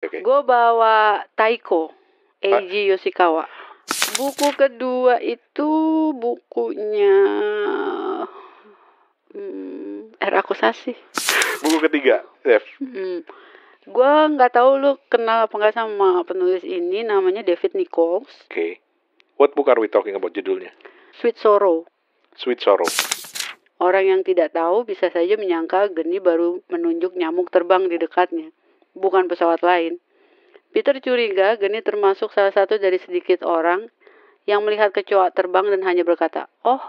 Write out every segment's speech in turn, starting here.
Okay. Gue bawa Taiko, Eiji Yoshikawa. Buku kedua itu bukunya Akusasi. Buku ketiga, Dev. Gue nggak tahu lu kenal apa nggak sama penulis ini, namanya David Nichols. Okay. What book are we talking about judulnya? Sweet Sorrow. Sweet Sorrow. Orang yang tidak tahu bisa saja menyangka Geni baru menunjuk nyamuk terbang di dekatnya, bukan pesawat lain. Peter curiga Geni termasuk salah satu dari sedikit orang yang melihat kecoa terbang dan hanya berkata, "Oh."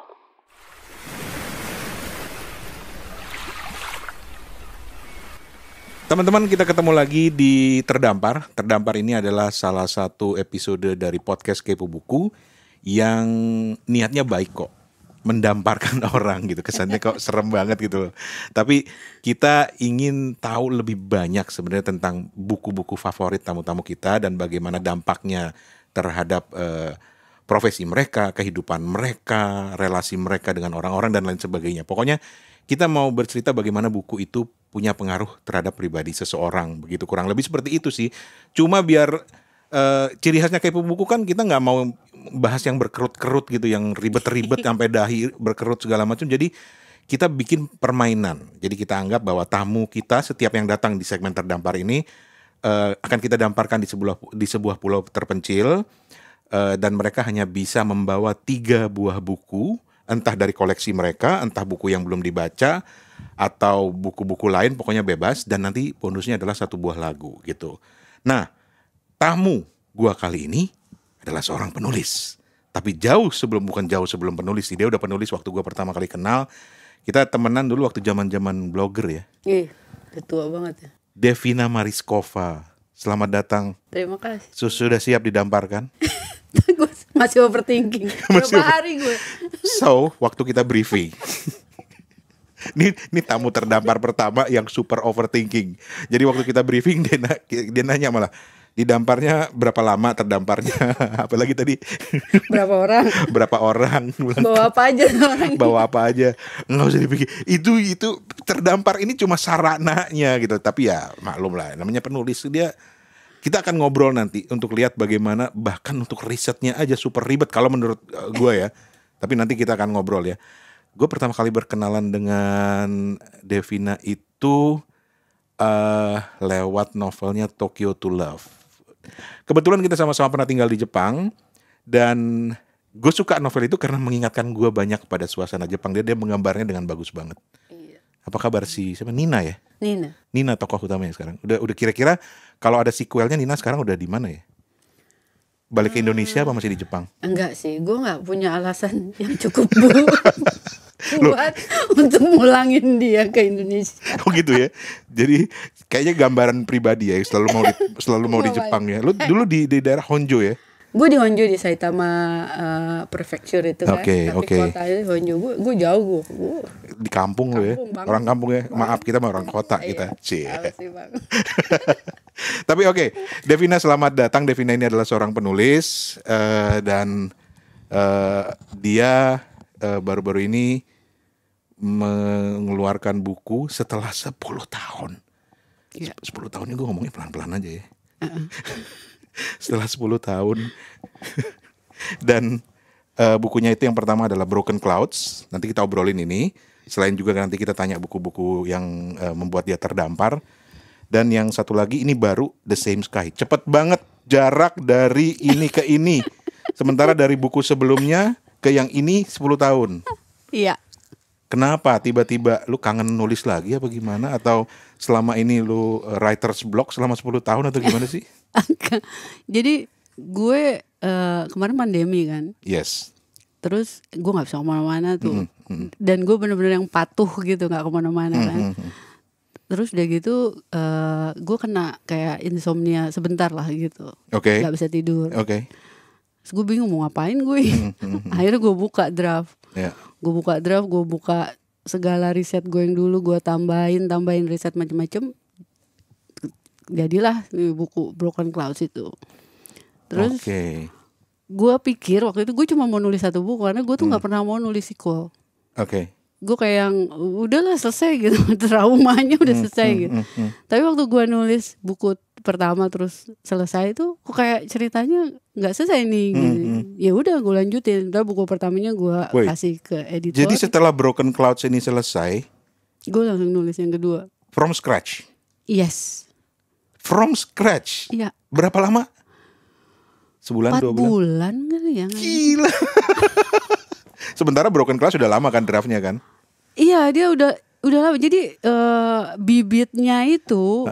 Teman-teman, kita ketemu lagi di Terdampar. Terdampar ini adalah salah satu episode dari podcast Kepo Buku yang niatnya baik kok, mendamparkan orang gitu. Kesannya kok serem banget gitu loh. Tapi kita ingin tahu lebih banyak sebenarnya tentang buku-buku favorit tamu-tamu kita dan bagaimana dampaknya terhadap profesi mereka, kehidupan mereka, relasi mereka dengan orang-orang dan lain sebagainya. Pokoknya kita mau bercerita bagaimana buku itu punya pengaruh terhadap pribadi seseorang. Begitu, kurang lebih seperti itu sih. Cuma biar ciri khasnya Kepo Buku kan kita nggak mau bahas yang berkerut-kerut gitu, yang ribet-ribet sampai dahi berkerut segala macam. Jadi kita bikin permainan. Jadi kita anggap bahwa tamu kita setiap yang datang di segmen Terdampar ini akan kita damparkan di sebuah pulau terpencil, dan mereka hanya bisa membawa 3 buah buku, entah dari koleksi mereka, entah buku yang belum dibaca, atau buku-buku lain, pokoknya bebas. Dan nanti bonusnya adalah 1 buah lagu gitu. Nah, tamu gua kali ini adalah seorang penulis. Tapi bukan jauh sebelum penulis sih. Dia udah penulis waktu gua pertama kali kenal. Kita temenan dulu waktu zaman-zaman blogger ya. Udah tua banget ya. Devina Mariskova, selamat datang. Terima kasih. Sudah siap didamparkan? Gue masih overthinking. Berapa hari gue? So, waktu kita briefing. Ini tamu terdampar pertama yang super overthinking. Jadi waktu kita briefing dia nanya malah, didamparnya berapa lama terdamparnya? Apalagi tadi berapa orang? Bawa apa aja orang? Bawa apa aja? Nggak usah dipikir. Itu terdampar ini cuma sarananya gitu. Tapi ya maklum lah, namanya penulis dia. Kita akan ngobrol nanti untuk lihat bagaimana bahkan untuk risetnya aja super ribet kalau menurut gue ya. Tapi nanti kita akan ngobrol ya. Gue pertama kali berkenalan dengan Devina itu lewat novelnya Tokyo to Love. Kebetulan kita sama-sama pernah tinggal di Jepang, dan gue suka novel itu karena mengingatkan gue banyak pada suasana Jepang. Dia menggambarnya dengan bagus banget. Iya. Apa kabar siapa? Nina ya? Nina tokoh utamanya sekarang. Udah kira-kira kalau ada sequelnya Nina sekarang udah di mana ya? Balik ke Indonesia apa masih di Jepang? Enggak sih, gue nggak punya alasan yang cukup buat untuk mulangin dia ke Indonesia. Oh gitu ya. Jadi kayaknya gambaran pribadi ya, selalu mau di Jepang ya. Lu dulu di daerah Honjo ya? Gue di Honjo, di Saitama Prefecture itu kan. Tapi kotanya Honjo, gue jauh gue. Di kampung lu ya. Orang kampung ya. Maaf, kita mah orang kota kita. Tapi oke, Devina selamat datang. Devina ini adalah seorang penulis dan dia baru-baru ini mengeluarkan buku setelah 10 tahun. 10 tahun ini gue ngomongnya pelan-pelan aja ya. Setelah 10 tahun. Dan bukunya itu yang pertama adalah Broken Clouds. Nanti kita obrolin ini. Selain juga nanti kita tanya buku-buku yang membuat dia terdampar. Dan yang satu lagi ini baru The Same Sky. Cepet banget jarak dari ini ke ini. Sementara dari buku sebelumnya ke yang ini 10 tahun. Iya. Kenapa tiba-tiba lu kangen nulis lagi apa gimana? Atau selama ini lu writer's block selama 10 tahun atau gimana sih? Jadi gue kemarin pandemi kan. Yes. Terus gue gak bisa kemana-mana tuh. Dan gue bener-bener yang patuh gitu, gak kemana-mana kan. Terus udah gitu gue kena kayak insomnia sebentar lah gitu. Oke. Gak bisa tidur. Oke. Terus gue bingung mau ngapain gue. Akhirnya gue buka draft. Yeah. Gue buka segala riset gue yang dulu, gue tambahin riset macam-macam. Jadilah buku Broken Clouds itu. Terus gue pikir waktu itu gue cuma mau nulis 1 buku, karena gue tuh gak pernah mau nulis sequel. Gue kayak yang udahlah selesai gitu. Traumanya udah selesai gitu. Tapi waktu gue nulis buku pertama terus selesai itu kok kayak ceritanya nggak selesai nih gitu. Ya udah gue lanjutin. Udah buku pertamanya gue Wait. kasih ke editor. Jadi setelah Broken Clouds ini selesai, gue langsung nulis yang kedua. from scratch. Yes. From scratch. Iya. Berapa lama? Sebulan, 4 2 bulan? bulan kali ya. Gila. Sementara Broken Clouds sudah lama kan draftnya kan? Iya, dia udah lama. Jadi bibitnya itu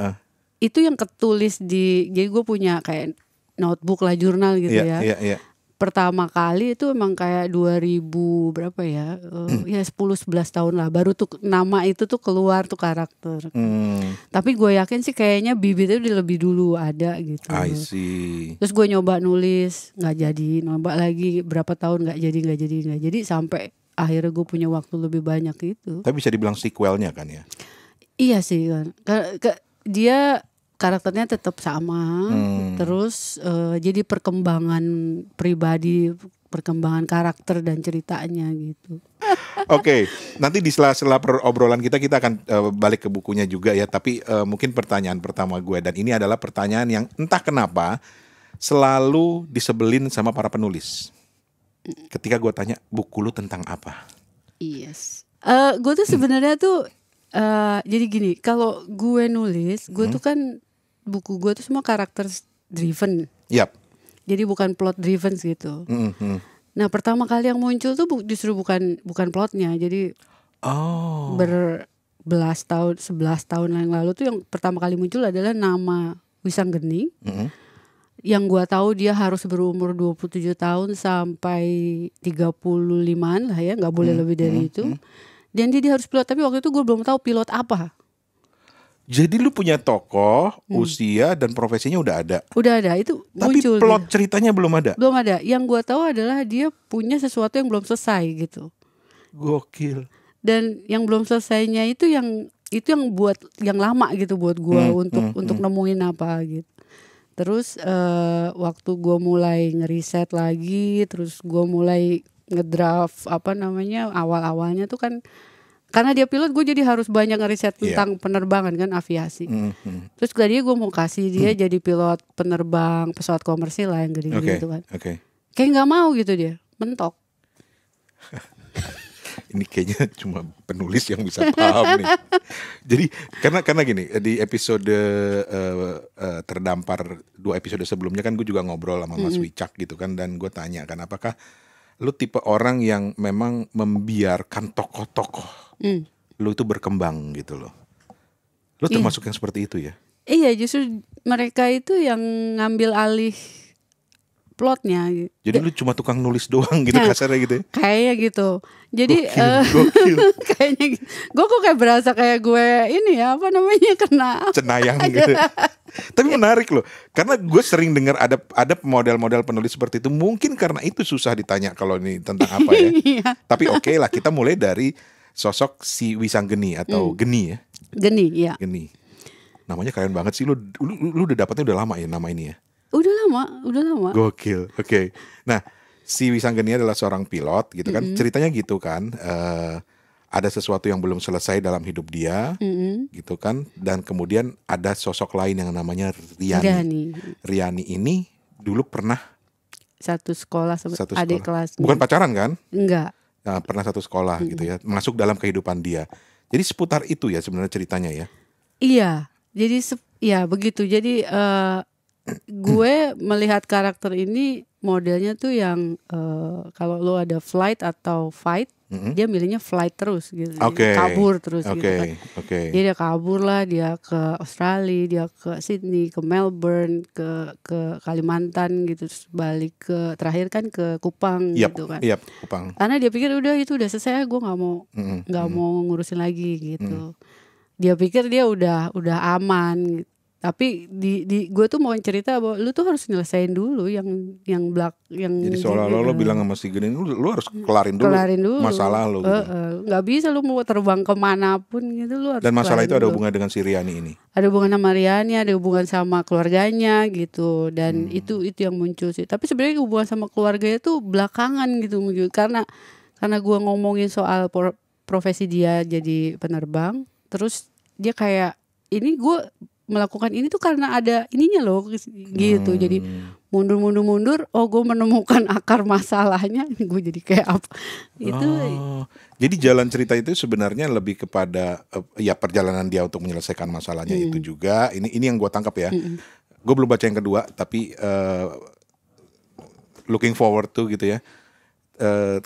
yang ketulis di, jadi gue punya kayak notebook lah, jurnal gitu ya. Iya. Pertama kali itu emang kayak 2000 berapa ya, ya 10-11 tahun lah baru tuh nama itu tuh keluar tuh karakter. Tapi gue yakin sih kayaknya bibitnya udah lebih dulu ada gitu. I see. Terus gue nyoba nulis nggak jadi, nyoba lagi berapa tahun nggak jadi sampai akhirnya gue punya waktu lebih banyak gitu. Tapi bisa dibilang sequelnya kan ya? Iya sih kan. Dia karakternya tetap sama, terus jadi perkembangan pribadi, perkembangan karakter dan ceritanya gitu. Oke, nanti di sela-sela obrolan kita akan balik ke bukunya juga ya. Tapi mungkin pertanyaan pertama gue, dan ini adalah pertanyaan yang entah kenapa selalu disebelin sama para penulis. Ketika gue tanya, buku lu tentang apa? Yes. Gue tuh sebenarnya tuh jadi gini, kalau gue nulis, gue tuh kan buku gue tuh semua karakter driven. Yap. Jadi bukan plot driven gitu. Nah, pertama kali yang muncul tuh justru bukan plotnya. Jadi berbelas tahun, 11 tahun yang lalu tuh yang pertama kali muncul adalah nama Wisanggeni. Yang gue tahu dia harus berumur 27 tahun sampai 35-an lah ya, nggak boleh lebih dari itu. Dan dia harus pilot, tapi waktu itu gue belum tahu pilot apa. Jadi lu punya tokoh, usia dan profesinya udah ada. Udah ada, itu Tapi muncul. plot ceritanya belum ada. Belum ada. Yang gue tahu adalah dia punya sesuatu yang belum selesai gitu. Gokil. Dan yang belum selesainya itu yang buat yang lama gitu buat gue untuk nemuin apa gitu. Terus waktu gue mulai ngeriset lagi, terus gue mulai ngedraft awal-awalnya tuh kan, karena dia pilot gue jadi harus banyak ngeriset tentang penerbangan kan, aviasi. Terus tadi gue mau kasih dia jadi pilot penerbang pesawat komersil lah yang gede-gede gitu kan. Kayak nggak mau gitu dia, mentok. Ini kayaknya cuma penulis yang bisa paham nih. Jadi karena gini, di episode terdampar 2 episode sebelumnya kan gue juga ngobrol sama Mas Wicak gitu kan, dan gue tanya kan, apakah lu tipe orang yang memang membiarkan tokoh-tokoh lu itu berkembang gitu loh. Lu termasuk yang seperti itu ya? Iya, justru mereka itu yang ngambil alih plotnya. Jadi lu cuma tukang nulis doang gitu, kasarnya gitu ya? Kayak gitu. Jadi Gokil. kayaknya gue kok kayak berasa kayak gue ini ya, kena cenayang gitu. Tapi menarik loh, karena gue sering dengar ada model-model penulis seperti itu. Mungkin karena itu susah ditanya kalau ini tentang apa ya. Tapi oke lah, kita mulai dari sosok si Wisanggeni atau Geni ya. Geni, ya. Geni. Namanya keren banget sih. Lu udah dapetnya udah lama ya nama ini ya? Udah lama. Gokil. Oke. Nah, si Wisanggeni adalah seorang pilot gitu kan. Ceritanya gitu kan. Ada sesuatu yang belum selesai dalam hidup dia, gitu kan. Dan kemudian ada sosok lain yang namanya Riani. Riani ini dulu pernah satu sekolah sama adik kelas. Bukan pacaran kan? Enggak. Nah, pernah satu sekolah gitu ya. Masuk dalam kehidupan dia. Jadi seputar itu ya sebenarnya ceritanya ya. Iya. Jadi ya begitu. Jadi gue melihat karakter ini modelnya tuh yang kalau lo ada flight atau fight, dia milihnya flight terus gitu. Kabur terus gitu kan. Dia kabur lah, dia ke Australia, dia ke Sydney, ke Melbourne, ke Kalimantan gitu, terus balik ke terakhir kan ke Kupang gitu kan. Kupang. Karena dia pikir udah itu udah selesai, gue nggak mau ngurusin lagi gitu. Dia pikir dia udah aman gitu. Tapi di gue tuh mau cerita bahwa lu tuh harus nyelesain dulu yang jadi seolah-olah lo bilang sama si Geni, lu harus kelarin dulu masalah lo gitu. Gak bisa lu mau terbang kemanapun gitu, lu harus. Dan masalah itu dulu. Ada hubungan dengan si Riani ini. Ada hubungan sama Riani, ada hubungan sama keluarganya gitu. Dan itu yang muncul sih. Tapi sebenarnya hubungan sama keluarganya tuh belakangan gitu muncul. Karena gue ngomongin soal profesi dia jadi penerbang, terus dia kayak ini gue melakukan ini tuh karena ada ininya loh gitu. Jadi mundur. Oh, gue menemukan akar masalahnya. Gue jadi kayak apa? Itu. Jadi jalan cerita itu sebenarnya lebih kepada ya perjalanan dia untuk menyelesaikan masalahnya itu juga. Ini yang gue tangkap ya. Gue belum baca yang kedua, tapi looking forward to gitu ya.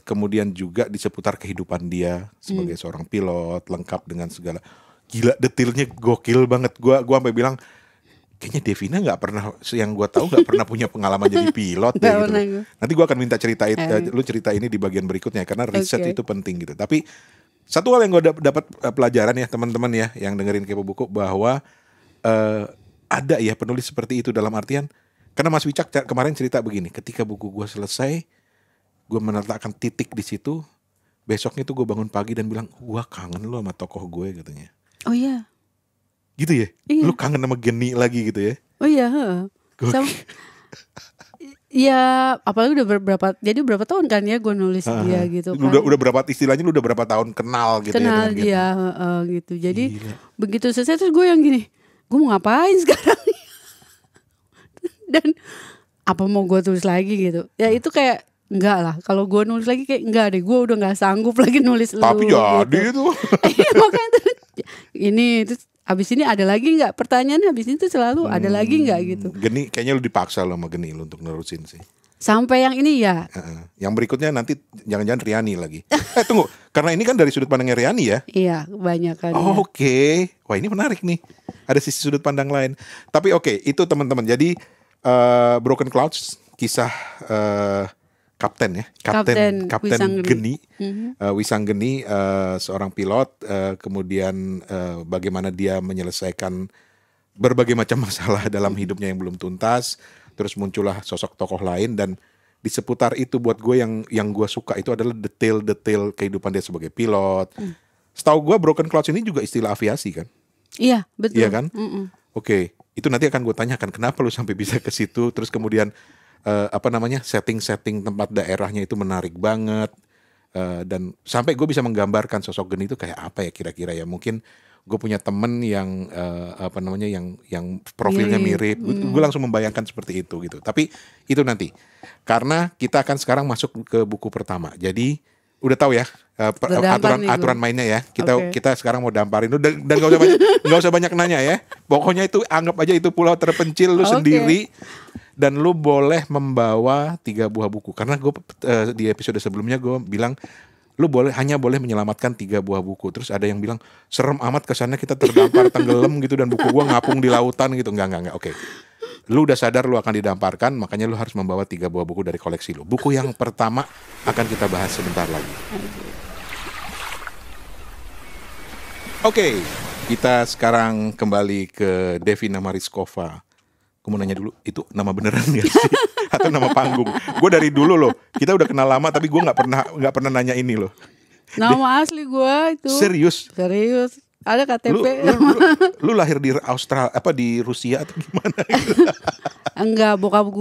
Kemudian juga di seputar kehidupan dia sebagai seorang pilot, lengkap dengan segala. Gila, detailnya gokil banget. Gue sampai bilang kayaknya Devina nggak pernah, yang gue tahu nggak pernah punya pengalaman jadi pilot deh gitu. Nanti gue akan minta cerita lu cerita ini di bagian berikutnya karena riset itu penting gitu. Tapi satu hal yang gue dapat pelajaran ya teman-teman ya yang dengerin Kepo Buku, bahwa ada ya penulis seperti itu, dalam artian karena Mas Wicak kemarin cerita begini, ketika buku gue selesai, gue meletakkan titik di situ. Besoknya tuh gue bangun pagi dan bilang, gue kangen lo sama tokoh gue katanya. Oh iya. Gitu ya? Iya. Lu kangen sama Geni lagi gitu ya? Oh iya. Ya, apalagi udah berapa tahun kan ya gue nulis dia gitu kan. Udah berapa, istilahnya lu udah berapa tahun kenal gitu kenal ya? Kenal dia gitu. Jadi begitu selesai terus gue yang gini, gue mau ngapain sekarang? Dan apa mau gue tulis lagi gitu? Ya itu kayak enggak lah, kalau gue nulis lagi kayak enggak deh, gue udah nggak sanggup lagi nulis. Tapi jadi itu. Makanya terus, ini terus abis ini ada lagi nggak? Pertanyaan abis ini tuh selalu ada lagi nggak gitu. Geni, kayaknya lu dipaksa lo sama Geni lu untuk nerusin sih. Sampai yang ini ya. Yang berikutnya nanti jangan-jangan Riani lagi. Tunggu, karena ini kan dari sudut pandangnya Riani ya. Iya, banyak kan. Oke. Wah, ini menarik nih. Ada sisi sudut pandang lain. Tapi oke, itu teman-teman. Jadi Broken Clouds, kisah Kapten Geni, Wisanggeni, seorang pilot, kemudian bagaimana dia menyelesaikan berbagai macam masalah dalam hidupnya yang belum tuntas, terus muncullah sosok tokoh lain, dan di seputar itu buat gue yang gue suka itu adalah detail-detail kehidupan dia sebagai pilot. Setahu gue Broken Clouds ini juga istilah aviasi kan? Iya, betul. Iya kan? Oke, itu nanti akan gue tanyakan kenapa lu sampai bisa ke situ, terus kemudian setting tempat daerahnya itu menarik banget, dan sampai gue bisa menggambarkan sosok Geni itu kayak apa ya kira-kira ya. Mungkin gue punya temen yang yang profilnya mirip. Gue langsung membayangkan seperti itu gitu. Tapi itu nanti, karena kita akan sekarang masuk ke buku pertama. Jadi udah tahu ya aturan mainnya ya. Kita sekarang mau damparin lu, dan nggak usah banyak nanya ya. Pokoknya itu anggap aja itu pulau terpencil lu sendiri. Dan lu boleh membawa 3 buah buku. Karena gue di episode sebelumnya gue bilang lu hanya boleh menyelamatkan 3 buah buku. Terus ada yang bilang serem amat kesannya kita terdampar tenggelam gitu dan buku gue ngapung di lautan gitu. Enggak. Oke. Lu udah sadar lu akan didamparkan, makanya lu harus membawa 3 buah buku dari koleksi lu. Buku yang pertama akan kita bahas sebentar lagi. Oke, kita sekarang kembali ke Devina Mariskova. Gue mau nanya dulu, itu nama beneran gak sih? Atau nama panggung? Gue dari dulu loh, kita udah kenal lama tapi gue nggak pernah nanya ini loh. Nama asli gue itu. Serius? Ada KTP. Lu lahir di Australia, di Rusia atau gimana? Enggak, bokap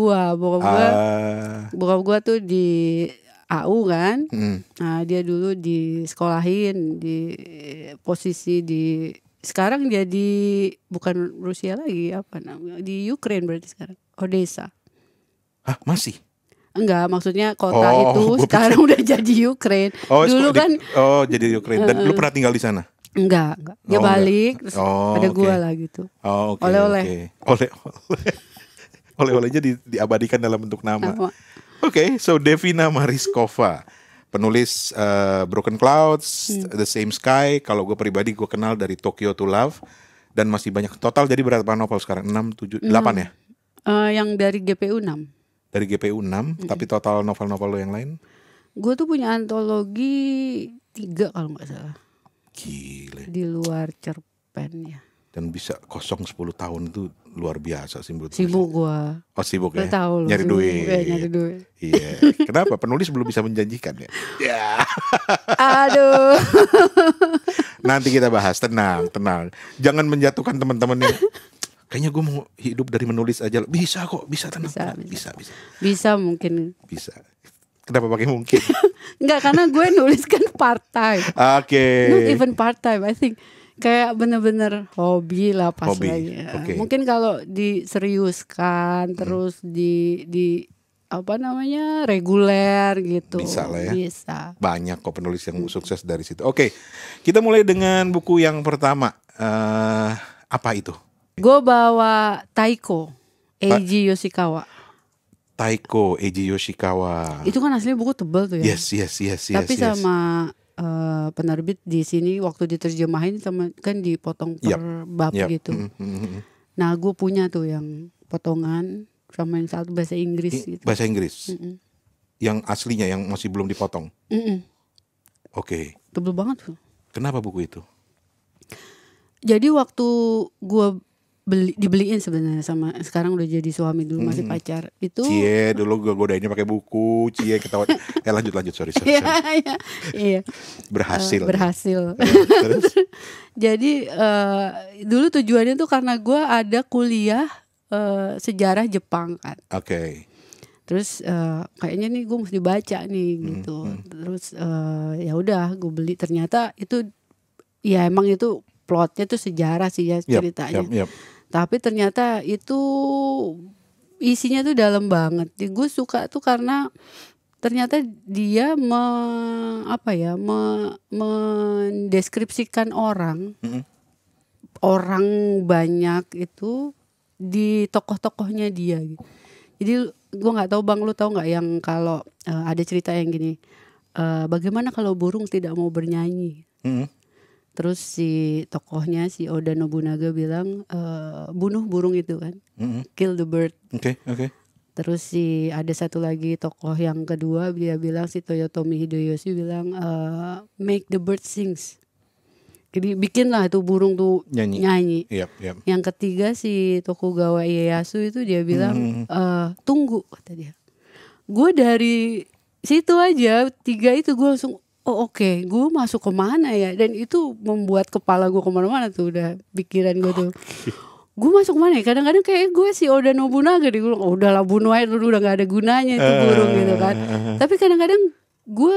gue tuh di AU kan. Nah dia dulu disekolahin di posisi di, sekarang jadi bukan Rusia lagi, apa namanya, di Ukraine berarti sekarang, Odessa. Hah, masih? Enggak, maksudnya kota itu sekarang udah jadi Ukraine. Dulu kan. Jadi Ukraine. Dan lu pernah tinggal di sana? Enggak. Dia balik, terus ada gua lah gitu. Oleh-oleh. Oleh-olehnya diabadikan dalam bentuk nama. Oke, so Devina Mariskova, penulis Broken Clouds, The Same Sky. Kalau gue pribadi gue kenal dari Tokyo to Love, dan masih banyak. Total jadi berapa novel sekarang? 6, 7, 8 ya? Yang dari GPU 6. Dari GPU 6, tapi total novel-novel lo yang lain? Gue tuh punya antologi 3 kalau gak salah. Gile. Di luar cerpen ya. Dan bisa kosong 10 tahun itu luar biasa sih menurut sibuk gue. Sibuk ya? Tahu, nyari duit. Nyari duit. Iya. Kenapa? Penulis belum bisa menjanjikan ya? Ya. Aduh. Nanti kita bahas, tenang. Jangan menjatuhkan teman-teman yang kayaknya gue mau hidup dari menulis aja. Bisa kok, bisa tenang. Bisa. Bisa mungkin. Bisa. Kenapa pakai mungkin? Enggak, karena gue nulis kan part time. Oke. Not even part time, I think. kayak bener-bener hobi lah pas Hobi, lagi. oke. Mungkin kalau diseriuskan terus di apa namanya reguler gitu. Bisa lah ya. Bisa. Banyak kok penulis yang sukses dari situ. Oke, kita mulai dengan buku yang pertama. Apa itu? Gue bawa Taiko, Eiji Yoshikawa. Taiko Eiji Yoshikawa. Itu kan aslinya buku tebal tuh ya. Yes. Tapi sama penerbit di sini waktu diterjemahin sama kan dipotong per bab gitu. Nah, gue punya tuh yang potongan sama yang satu bahasa Inggris gitu. Bahasa Inggris. Yang aslinya yang masih belum dipotong. Oke. Tebel banget tuh. Kenapa buku itu? Jadi waktu gue dibeliin sebenarnya sama sekarang udah jadi suami, dulu masih pacar itu. Cie dulu gue godainnya pakai buku, Cie ketawa. lanjut sorry. Iya. Berhasil. Terus? Jadi dulu tujuannya tuh karena gue ada kuliah sejarah Jepang kan. Oke. Terus kayaknya nih gue mesti baca nih gitu. Terus ya udah gue beli, ternyata itu ya emang itu plotnya tuh sejarah sih ya ceritanya. Yep. Tapi ternyata itu isinya tuh dalam banget. Gue suka tuh karena ternyata dia mendeskripsikan orang banyak itu di tokoh-tokohnya dia gitu. Jadi gue nggak tahu Bang, lu tahu nggak yang kalau ada cerita yang gini, bagaimana kalau burung tidak mau bernyanyi? Terus si tokohnya si Oda Nobunaga bilang bunuh burung itu kan, kill the bird. Oke. Terus ada satu lagi tokoh yang kedua, dia bilang si Toyotomi Hideyoshi bilang make the bird sings. Jadi bikinlah itu burung tuh nyanyi. Yep. Yang ketiga si Tokugawa Ieyasu itu dia bilang tunggu, kata dia. Gue dari situ aja 3 itu gue langsung oke, gue masuk kemana ya? Dan itu membuat kepala gue kemana-mana tuh, udah pikiran gue tuh. Gue masuk mana ya? Kadang-kadang kayak gue si Oda Nobunaga deh, gue udahlah bunuh aja dulu, udah gak ada gunanya itu burung gitu kan. Tapi kadang-kadang gue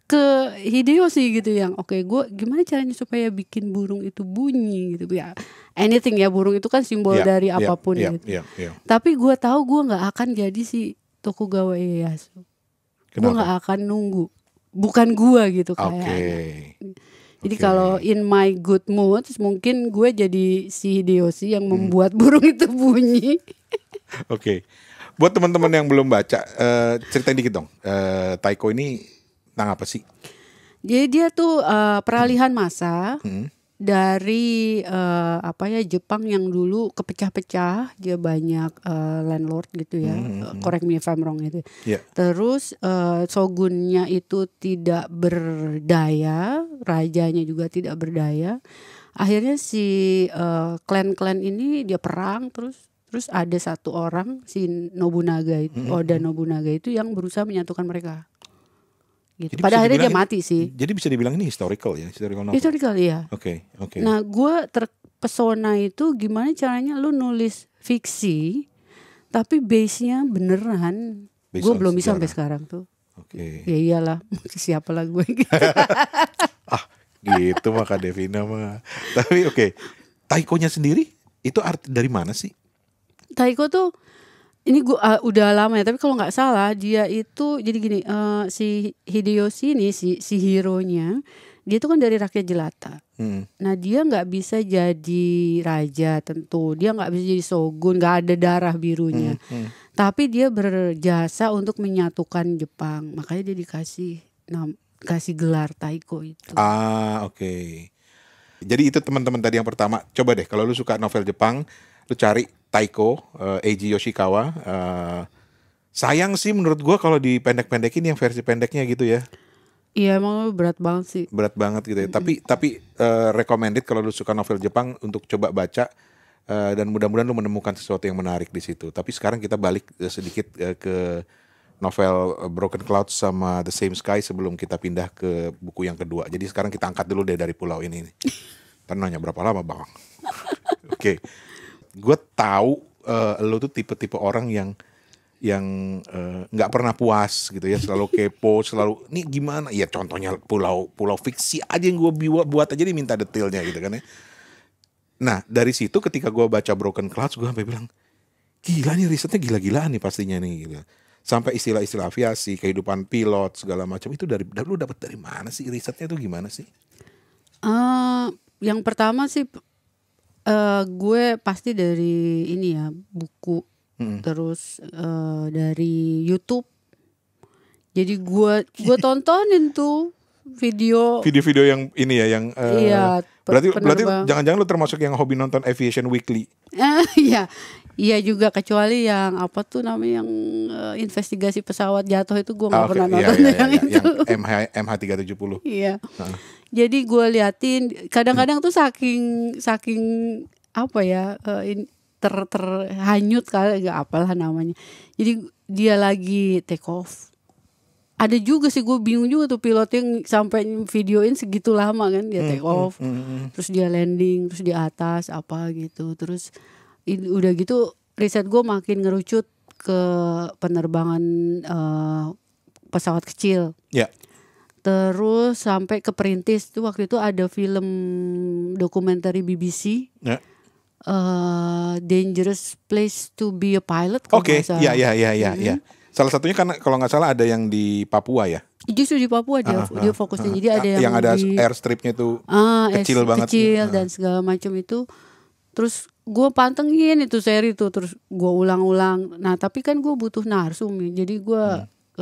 ke Hideyoshi gitu yang gue gimana caranya supaya bikin burung itu bunyi gitu ya. Anything ya, burung itu kan simbol dari apapun gitu. Tapi gue tahu gue nggak akan jadi si Tokugawa Ieyasu. Gue nggak akan nunggu. Bukan gua gitu kayaknya. Jadi kalau in my good mood mungkin gue jadi si Hideyoshi yang membuat burung itu bunyi. Oke. Buat teman-teman yang belum baca, ceritain dikit dong. Taiko ini tentang apa sih? Jadi dia tuh peralihan masa dari Jepang yang dulu kepecah-pecah, dia banyak landlord gitu ya, correct me if I'm wrong itu. Terus shogunnya itu tidak berdaya, rajanya juga tidak berdaya. Akhirnya si klan-klan ini dia perang, terus ada satu orang si Nobunaga itu, Oda Nobunaga itu yang berusaha menyatukan mereka. Gitu. Pada akhirnya dia mati sih. Jadi bisa dibilang ini historical ya, historical novel. Historical ya. Oke. Nah, gue terpesona itu gimana caranya lu nulis fiksi, tapi base-nya beneran. Gue belum bisa sampai sekarang tuh. Oke. Ya iyalah, siapa lah gue. Gitu mah Kak Devina mah. Tapi Taiko-nya sendiri itu arti dari mana sih? Taiko tuh ini gue udah lama ya, tapi kalau nggak salah dia itu jadi gini, si Hideyoshi ini si hero-nya dia tuh kan dari rakyat jelata. Nah dia nggak bisa jadi raja tentu, dia nggak bisa jadi shogun, nggak ada darah birunya. Tapi dia berjasa untuk menyatukan Jepang, makanya dia dikasih gelar Taiko itu. Oke. Jadi itu teman-teman tadi yang pertama. Coba deh kalau lu suka novel Jepang, lu cari Taiko, Eiji Yoshikawa. Sayang sih menurut gua kalau dipendek-pendekin yang versi pendeknya gitu ya. Iya emang berat banget sih. Berat banget gitu ya. Tapi recommended kalau lu suka novel Jepang untuk coba baca, dan mudah-mudahan lu menemukan sesuatu yang menarik di situ. Tapi sekarang kita balik sedikit ke novel Broken Clouds sama The Same Sky sebelum kita pindah ke buku yang kedua. Jadi sekarang kita angkat dulu deh dari pulau ini. Nanya berapa lama Bang? Oke. Gue tahu lu tuh tipe-tipe orang yang yang nggak pernah puas gitu ya, selalu kepo, selalu ini gimana ya, contohnya pulau fiksi aja yang gue buat aja diminta detailnya gitu kan ya. Nah dari situ ketika gue baca Broken Clouds, gue sampai bilang gila nih, risetnya gila-gilaan nih pastinya nih gitu. Sampai istilah-istilah aviasi, kehidupan pilot segala macam itu dari lu dapat dari mana sih, risetnya tuh gimana sih? Yang pertama sih gue pasti dari ini ya, buku. Terus dari YouTube. Jadi gue tontonin tuh video-video yang ini ya, yang iya, berarti penerbang. jangan-jangan lu termasuk yang hobi nonton Aviation Weekly. Iya juga, kecuali yang apa tuh namanya, yang investigasi pesawat jatuh itu gue nggak pernah nonton itu. Yang MH370. Iya. Jadi gue liatin kadang-kadang tuh saking apa ya, terhanyut kali, nggak apalah namanya. Jadi dia lagi take off. Ada juga sih, gue bingung juga tuh pilot yang sampai videoin segitu lama kan, dia take off, terus dia landing, terus di atas apa gitu. Terus udah gitu riset gue makin ngerucut ke penerbangan pesawat kecil. Ya. Terus sampai ke perintis tuh, waktu itu ada film dokumenter BBC. Ya. Dangerous Place to be a Pilot. Oke, ya. Salah satunya kan kalau nggak salah ada yang di Papua ya. Justru di Papua dia fokusnya. Jadi ada yang ada airstripnya tuh kecil banget. Kecil dan segala macam itu. Terus gue pantengin itu seri tuh, terus gue ulang-ulang. Nah tapi kan gue butuh narsum ya. Jadi gue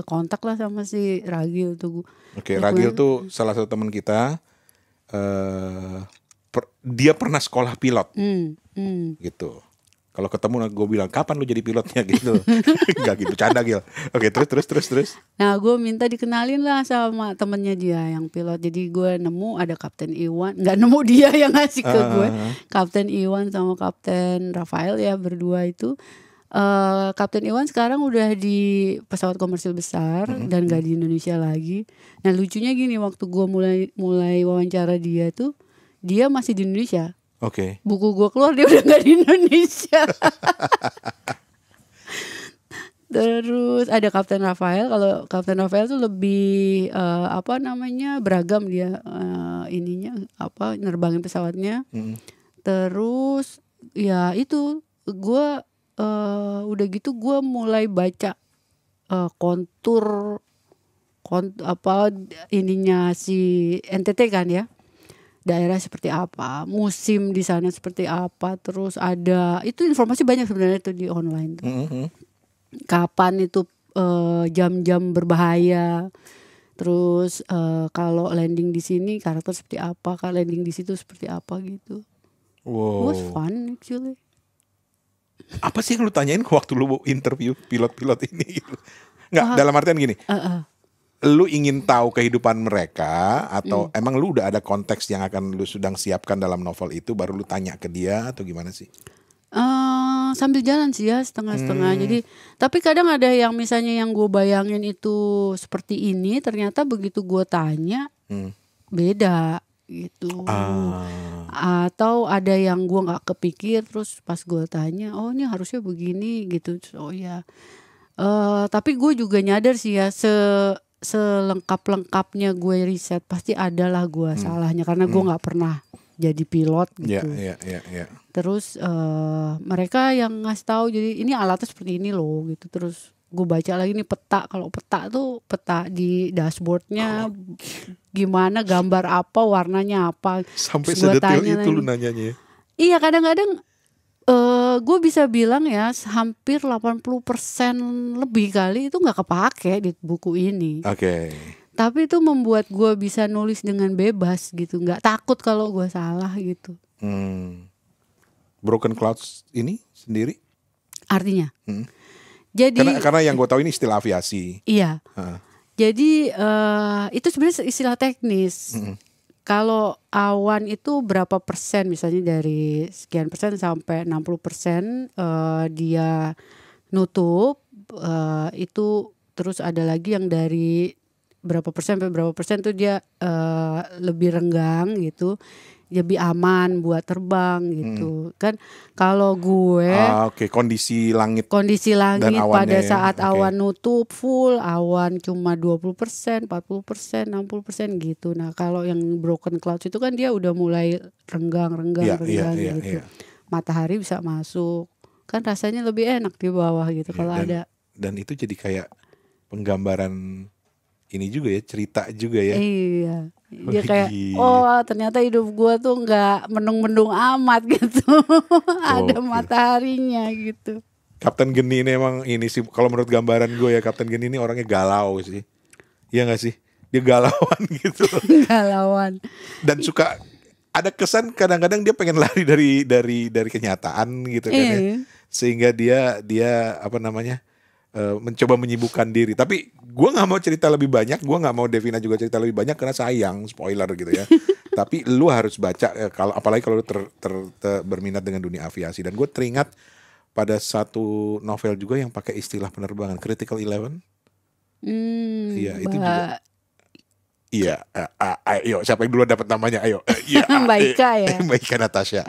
kontak lah sama si Ragil tuh. Oke, Ragil tuh salah satu teman kita. Dia pernah sekolah pilot. Gitu. Kalau ketemu gue bilang, kapan lu jadi pilotnya gitu. Gak gitu, canda Gil. Oke, terus. Nah gue minta dikenalin lah sama temennya dia yang pilot. Jadi gue nemu ada Kapten Iwan. Gak nemu, dia yang ngasih ke gue. Kapten Iwan sama Kapten Rafael ya, berdua itu. Kapten Iwan sekarang udah di pesawat komersil besar dan gak di Indonesia lagi. Nah lucunya gini, waktu gue mulai wawancara dia tuh, dia masih di Indonesia. Oke. Buku gue keluar dia udah gak di Indonesia. Terus ada Kapten Rafael. Kalau Kapten Rafael tuh lebih beragam dia, ininya nerbangin pesawatnya. Terus ya itu gue udah gitu gue mulai baca kontur ininya si NTT kan ya. Daerah seperti apa, musim di sana seperti apa, terus ada itu informasi banyak sebenarnya itu di online tuh. Kapan itu jam-jam berbahaya, terus kalau landing di sini karakter seperti apa, kalau landing di situ seperti apa gitu. Wow. It was fun actually. Apa sih yang lu tanyain waktu lu interview pilot-pilot ini gitu? Nggak, dalam artian gini. Lu ingin tahu kehidupan mereka atau emang lu udah ada konteks yang akan lu sedang siapkan dalam novel itu baru lu tanya ke dia atau gimana sih? Sambil jalan sih ya, setengah-setengah. Jadi tapi kadang ada yang misalnya yang gue bayangin itu seperti ini, ternyata begitu gue tanya beda gitu. Atau ada yang gue nggak kepikir, terus pas gue tanya, oh ini harusnya begini gitu. Oh ya. Tapi gue juga nyadar sih ya, selengkap-lengkapnya gue riset pasti adalah gue salahnya karena gue nggak pernah jadi pilot gitu. Terus mereka yang ngasih tahu, jadi ini alatnya seperti ini loh gitu. Terus gue baca lagi nih peta, kalau peta tuh peta di dashboardnya gimana, gambar apa, warnanya apa. Sampai sedetail itu lu nanyanya. Iya, kadang-kadang gue bisa bilang ya hampir 80% lebih kali itu nggak kepake di buku ini. Oke. Tapi itu membuat gue bisa nulis dengan bebas gitu, nggak takut kalau gue salah gitu. Broken Clouds ini sendiri? Artinya? Jadi karena yang gue tahu ini istilah aviasi. Iya. Jadi itu sebenarnya istilah teknis. Kalau awan itu berapa persen, misalnya dari sekian persen sampai 60% dia nutup, itu terus ada lagi yang dari berapa persen sampai berapa persen tuh dia lebih renggang gitu. lebih aman buat terbang gitu. Kan kalau gue Oke, kondisi langit. kondisi langit awannya pada ya, saat oke. awan nutup full, awan cuma 20%, 40%, 60% gitu. Nah, kalau yang broken clouds itu kan dia udah mulai renggang Iya, gitu. Matahari bisa masuk. Kan rasanya lebih enak di bawah gitu Iya, kalau ada. Dan itu jadi kayak penggambaran ini juga ya, cerita juga ya. Iya. Dia Wah, kayak gila. ternyata hidup gua tuh nggak mendung-mendung amat gitu. Ada Gokil. mataharinya gitu. Kapten Geni ini emang ini sih, kalau menurut gambaran gue ya, Kapten Geni ini orangnya galau sih. Iya gak sih? Dia galauan gitu. Galauan. Dan suka ada kesan kadang-kadang dia pengen lari dari kenyataan gitu kan ya. Iya. Sehingga dia apa namanya? Mencoba menyibukkan diri. Tapi gue nggak mau cerita lebih banyak. Gue nggak mau Devina juga cerita lebih banyak karena sayang spoiler gitu ya. Tapi lu harus baca apalagi kalau lu berminat dengan dunia aviasi. Dan gue teringat pada satu novel juga yang pakai istilah penerbangan, Critical 11. Iya, itu juga. Iya, ayo siapa yang dulu dapat namanya? Ayo. Iya, Mbak Ika ya. Mbak Ika Natasha.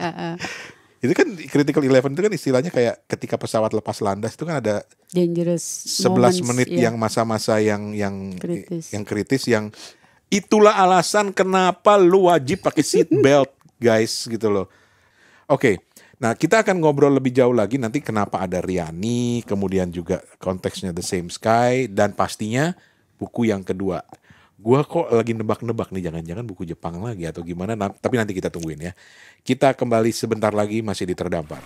Itu kan Critical 11 itu kan istilahnya kayak ketika pesawat lepas landas itu kan ada Dangerous 11 moments, menit ya. yang masa-masa yang Kritis. yang itulah alasan kenapa lu wajib pakai seat belt, guys, gitu loh. Oke. Nah, kita akan ngobrol lebih jauh lagi nanti kenapa ada Riani, kemudian juga konteksnya The Same Sky, dan pastinya buku yang kedua. Gua kok lagi nebak-nebak nih, jangan-jangan buku Jepang lagi atau gimana, tapi nanti kita tungguin ya. Kita kembali sebentar lagi masih di Terdampar.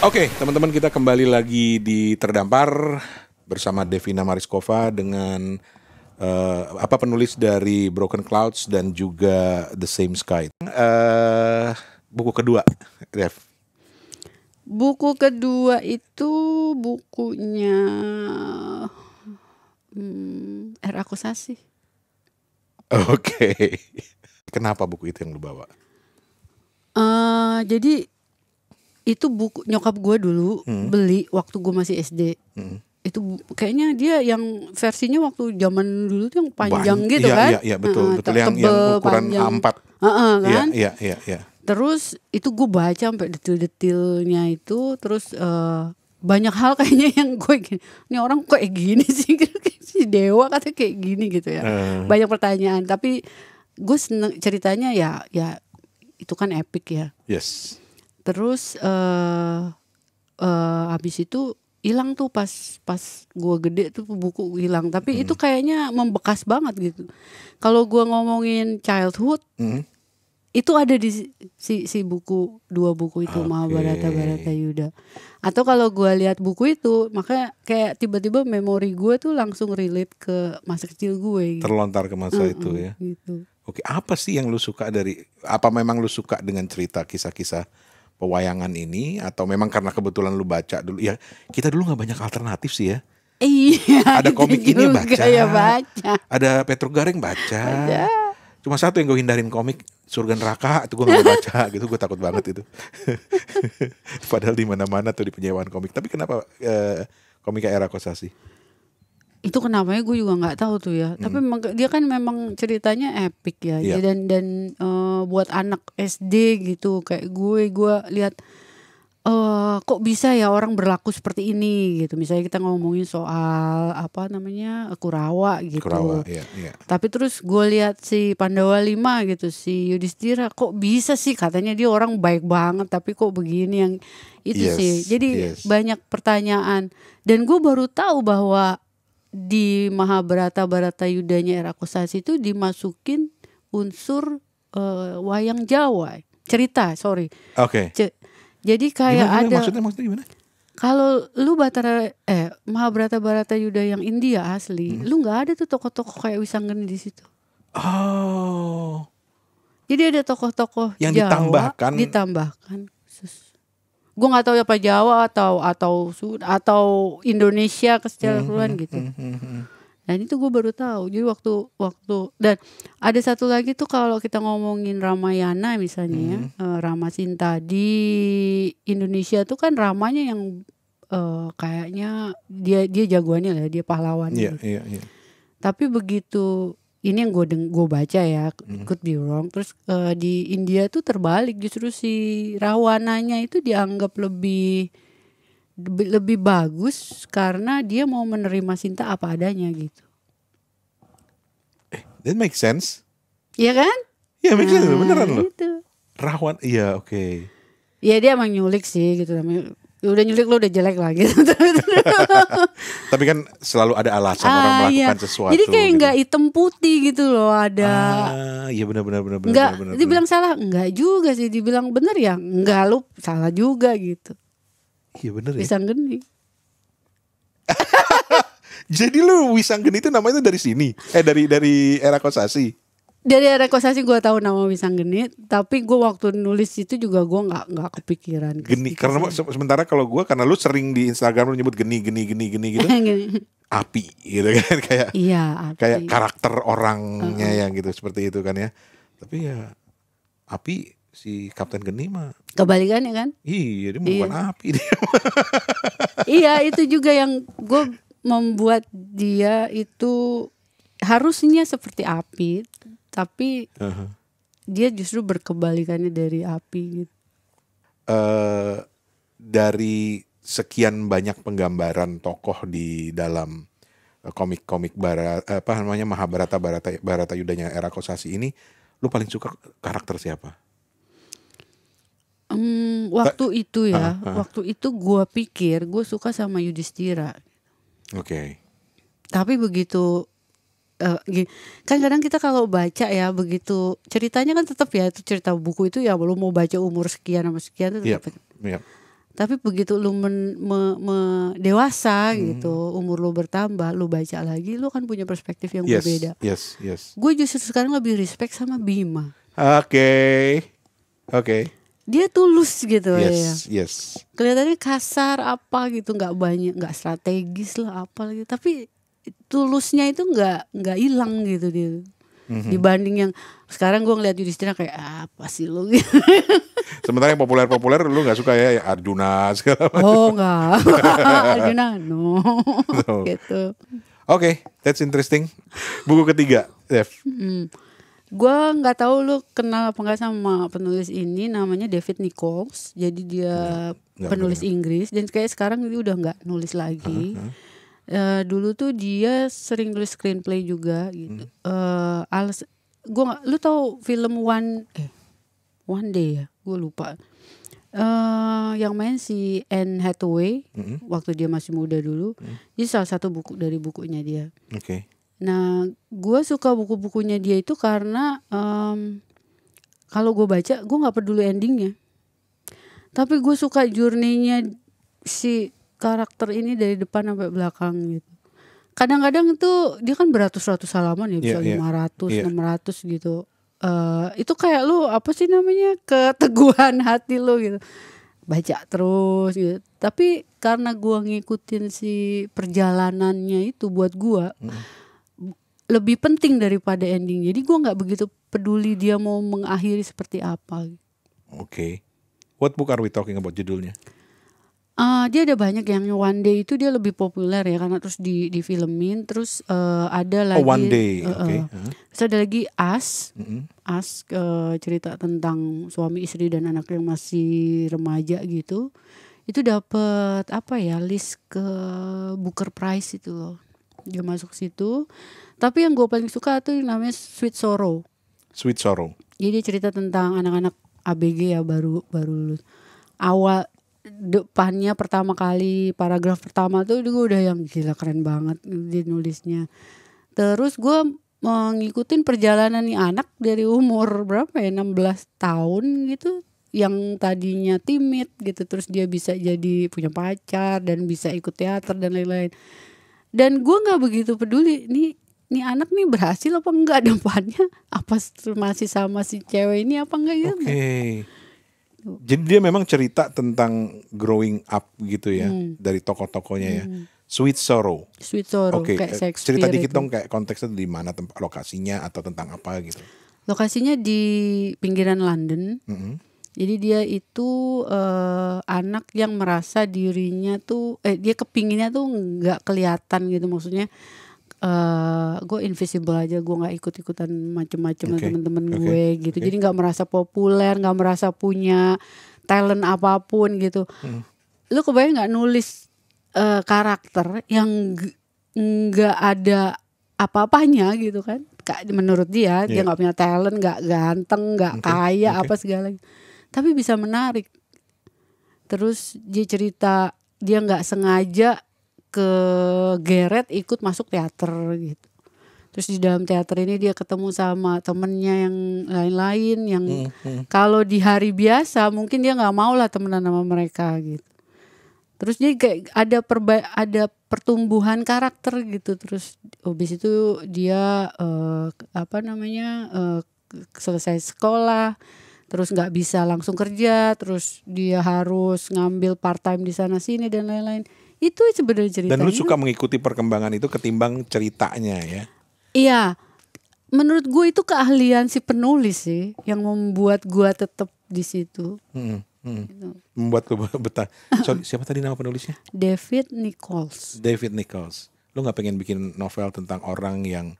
Oke, teman-teman, kita kembali lagi di Terdampar bersama Devina Mariskova dengan penulis dari Broken Clouds dan juga The Same Sky. Buku kedua, Dev. Buku kedua itu bukunya Era Akusasi. Oke. Kenapa buku itu yang lu bawa? Jadi itu buku nyokap gue dulu beli waktu gue masih SD. Itu kayaknya dia yang versinya waktu zaman dulu tuh yang panjang gitu kan? Iya, betul yang ukuran A4. Kan? Iya. Terus itu gue baca sampai detil-detilnya itu, terus banyak hal kayaknya yang gue gini, ini orang kok kayak gini sih, si Dewa katanya kayak gini gitu ya. Banyak pertanyaan, tapi gue seneng ceritanya ya itu kan epic ya. Yes. Terus habis itu hilang tuh pas gue gede tuh buku hilang, tapi itu kayaknya membekas banget gitu. Kalau gue ngomongin childhood, itu ada di si buku, dua buku itu, Mahabharata, Bharatayuda. Atau kalau gue lihat buku itu, maka kayak tiba-tiba memori gue tuh langsung relate ke masa kecil gue. Gitu. Terlontar ke masa itu ya. Gitu. Oke, apa sih yang lu suka apa memang lu suka dengan cerita kisah-kisah pewayangan ini, atau memang karena kebetulan lu baca dulu? Ya, kita dulu nggak banyak alternatif sih ya. Iya. Ada komik ini baca. Ya baca. Ada Petro Gareng baca. Cuma satu yang gue hindarin komik, Surga Neraka, itu gue gak mau baca gitu, gue takut banget itu. Padahal di mana-mana tuh di penyewaan komik. Tapi kenapa komik Era Akusasi? Itu kenapanya gue juga nggak tahu tuh ya. Tapi memang dia kan memang ceritanya epic ya. Iya. Dan buat anak SD gitu kayak gue lihat kok bisa ya orang berlaku seperti ini gitu. Misalnya kita ngomongin soal Kurawa gitu. Kurawa, iya. Tapi terus gue lihat si Pandawa 5 gitu, si Yudhistira, kok bisa sih, katanya dia orang baik banget tapi kok begini, yang itu sih. Jadi banyak pertanyaan, dan gue baru tahu bahwa di Mahabharata Bharatayudanya Era Akusasi itu dimasukin unsur wayang Jawa, cerita, Oke. Jadi kayak Maksudnya gimana? Kalau lu Mahabharata Bharatayuda yang India asli, lu nggak ada tuh tokoh-tokoh kayak Wisanggeni di situ. Oh. Jadi ada tokoh-tokoh yang Jawa ditambahkan khusus. Gue nggak tahu apa Jawa atau Indonesia keseluruhan gitu. Dan itu gue baru tahu. Jadi waktu dan ada satu lagi tuh kalau kita ngomongin Ramayana misalnya Rama Sinta di Indonesia tuh kan Ramanya yang kayaknya dia jagoannya lah, dia pahlawannya. Iya. Tapi begitu ini yang gue baca ya, could be wrong. Terus di India tuh terbalik, justru si Rahwananya itu dianggap lebih bagus karena dia mau menerima Sinta apa adanya gitu. That makes sense. Iya kan? Ya make sense, beneran loh. Itu. Rahwan, iya oke. Ya dia emang nyulik sih gitu namanya. Udah nyulik lo udah jelek lah gitu. Tapi kan selalu ada alasan orang melakukan sesuatu. Jadi kayak gitu. nggak hitam putih gitu loh, ada. Iya benar. Nggak, dibilang salah enggak juga sih, dibilang bener ya enggak, lu salah juga gitu. Iya benar ya. Wisanggeni. Jadi lu Wisanggeni itu namanya dari sini? Dari era Kosasi. Dari rekosasi gue tahu nama Wisanggeni, tapi gue waktu nulis itu juga gue nggak kepikiran. Geni, karena sementara kalau gue, karena lu sering di Instagram lu nyebut geni gitu. Api gitu kan, kayak iya, api. Kayak karakter orangnya yang gitu, seperti itu kan ya. Tapi ya Api si Kapten Geni mah kebalikannya kan? Iya, dia bukan api dia. Iya, itu juga yang gue membuat dia itu harusnya seperti api, tapi dia justru berkebalikannya dari api gitu. Dari sekian banyak penggambaran tokoh di dalam komik-komik Mahabharata, Bharata Yudhanya era Kosasi ini, lu paling suka karakter siapa? Waktu itu gue pikir gue suka sama Yudhistira. Oke. Tapi begitu kan kadang kita kalau baca ya, begitu ceritanya kan tetap ya, itu cerita buku itu ya, lu mau baca umur sekian sama sekian itu tetap. Yep. Tapi begitu lu dewasa gitu, umur lu bertambah, lu baca lagi, lu kan punya perspektif yang berbeda. Yes. Gue justru sekarang lebih respect sama Bima. Oke. Dia tulus gitu ya. Yes. Kelihatannya kasar apa gitu, nggak banyak, nggak strategis lah apa gitu. Tapi tulusnya itu nggak hilang gitu dia. Dibanding yang sekarang gue ngeliat Yudhistira kayak apa sih lu gitu. Sementara yang populer lu nggak suka ya Arjuna segala macam. Oh nggak. Arjuna no. Gitu. Oke, that's interesting. Buku ketiga, Dev. Gue nggak tahu lu kenal apa nggak sama penulis ini, namanya David Nichols. Jadi dia penulis Inggris dan kayak sekarang dia udah nggak nulis lagi. Dulu tuh dia sering nulis screenplay juga gitu. Lu tahu film One Day ya, gue lupa. Yang main si Anne Hathaway waktu dia masih muda dulu. Ini salah satu buku dari bukunya dia. Oke. Nah, gue suka buku-bukunya dia itu karena kalau gue baca, gue nggak peduli endingnya. Tapi gue suka journey-nya si karakter ini dari depan sampai belakang gitu. Kadang-kadang itu dia kan beratus-ratus halaman ya, bisa 500, 600 gitu. Itu kayak lu apa sih namanya, keteguhan hati lu gitu. Baca terus gitu. Tapi karena gue ngikutin si perjalanannya itu, buat gue lebih penting daripada ending. Jadi gue nggak begitu peduli dia mau mengakhiri seperti apa. Oke. What book are we talking about, judulnya? Dia ada banyak, yang One Day itu dia lebih populer ya karena terus difilmin. Terus ada lagi One Day, oke. Terus ada lagi As, cerita tentang suami istri dan anak yang masih remaja gitu. Itu dapat list ke Booker Prize itu loh. Dia masuk situ. Tapi yang gue paling suka tuh namanya Sweet Sorrow. Jadi dia cerita tentang anak-anak ABG ya, baru lulus. Awal depannya pertama kali paragraf pertama tuh gue udah yang gila, keren banget dia nulisnya. Terus gue ngikutin perjalanan nih anak dari umur berapa ya, 16 tahun gitu, yang tadinya timid gitu, terus dia bisa jadi punya pacar dan bisa ikut teater dan lain-lain. Dan gue nggak begitu peduli nih anak nih berhasil apa enggak depannya, apa masih sama si cewek ini apa enggak gitu. Jadi dia memang cerita tentang growing up gitu ya, dari tokoh-tokohnya ya. Sweet Sorrow. Oke. Kayak Shakespeare. Cerita dikit itu. dong, kayak konteksnya di mana, tempat lokasinya atau tentang apa gitu. Lokasinya di pinggiran London. Jadi dia itu anak yang merasa dirinya tuh dia kepinginnya tuh nggak kelihatan gitu, maksudnya gue invisible aja, gue nggak ikut-ikutan macem-macem Oke, temen-temen oke, gue gitu. oke. Jadi nggak merasa populer, nggak merasa punya talent apapun gitu. Lu kebayang nggak nulis karakter yang nggak ada apa-apanya gitu kan? Menurut dia Iya. nggak punya talent, nggak ganteng, nggak Oke, kaya oke. apa segala, tapi bisa menarik. Terus dia cerita dia nggak sengaja ke Geret ikut masuk teater gitu. Terus di dalam teater ini dia ketemu sama temennya yang lain-lain yang kalau di hari biasa mungkin dia nggak mau lah temenan sama mereka gitu. Terus dia kayak ada pertumbuhan karakter gitu. Terus habis itu dia selesai sekolah, terus nggak bisa langsung kerja, terus dia harus ngambil part time di sana sini dan lain-lain. Itu sebenarnya ceritanya. Dan lu suka mengikuti perkembangan itu ketimbang ceritanya ya? Iya, menurut gue itu keahlian si penulis sih yang membuat gue tetap di situ. Membuat lu betah. Sorry, siapa tadi nama penulisnya? David Nichols. David Nichols. Lu nggak pengen bikin novel tentang orang yang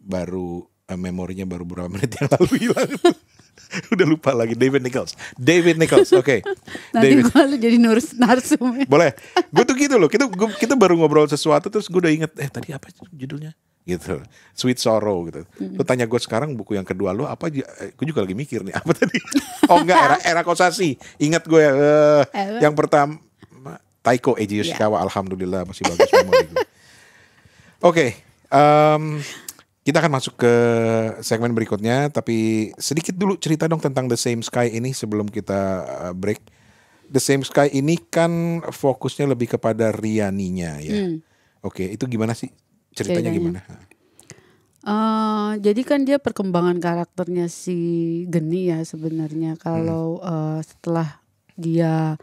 baru memorinya baru beberapa menit yang lalu hilang? Udah lupa lagi. David Nichols. Oke. Nanti David. gue lu jadi narsum. Boleh. Gue tuh gitu loh. Kita baru ngobrol sesuatu terus gue udah inget. Tadi apa judulnya? Gitu. Sweet Sorrow gitu. Lu tanya gue sekarang buku yang kedua lu apa? Gue juga lagi mikir nih apa tadi? Oh enggak, era Kosasi. Ingat gue yang pertama Taiko Eiji Yoshikawa. Alhamdulillah masih bagus memori gue. Oke. Kita akan masuk ke segmen berikutnya, tapi sedikit dulu cerita dong tentang The Same Sky ini sebelum kita break. The Same Sky ini kan fokusnya lebih kepada Rianinya ya. Oke, itu gimana sih ceritanya gimana? Jadi kan dia perkembangan karakternya si Geni ya sebenarnya. Kalau setelah dia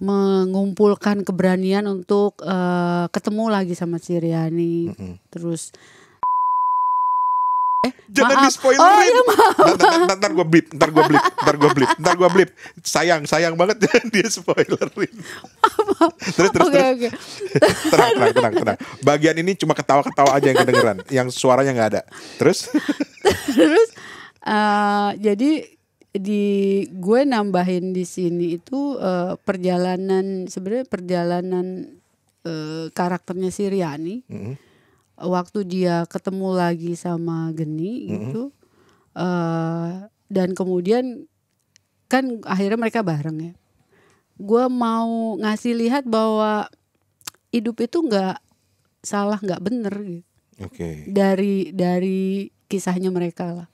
mengumpulkan keberanian untuk ketemu lagi sama si Riani, terus Jangan maaf. di-spoilerin. Oh iya maaf. Ntar gue blip. Sayang banget dia spoilerin. Terus. Oke. Tenang. Bagian ini cuma ketawa-ketawa aja yang kedengeran, yang suaranya nggak ada. Terus jadi gue nambahin di sini itu perjalanan karakternya si Riani. Waktu dia ketemu lagi sama Geni gitu, dan kemudian kan akhirnya mereka bareng ya. Gue mau ngasih lihat bahwa hidup itu nggak salah, nggak bener gitu. Oke. Dari kisahnya mereka lah.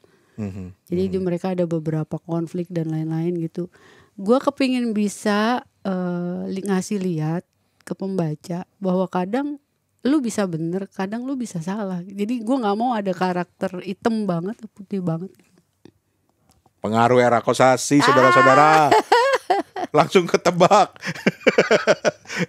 Jadi di mereka ada beberapa konflik dan lain-lain gitu. Gue kepingin bisa ngasih lihat ke pembaca bahwa kadang lu bisa bener, kadang lu bisa salah. Jadi gue nggak mau ada karakter hitam banget, putih banget. Pengaruh era Kosasi, saudara-saudara. Langsung ketebak.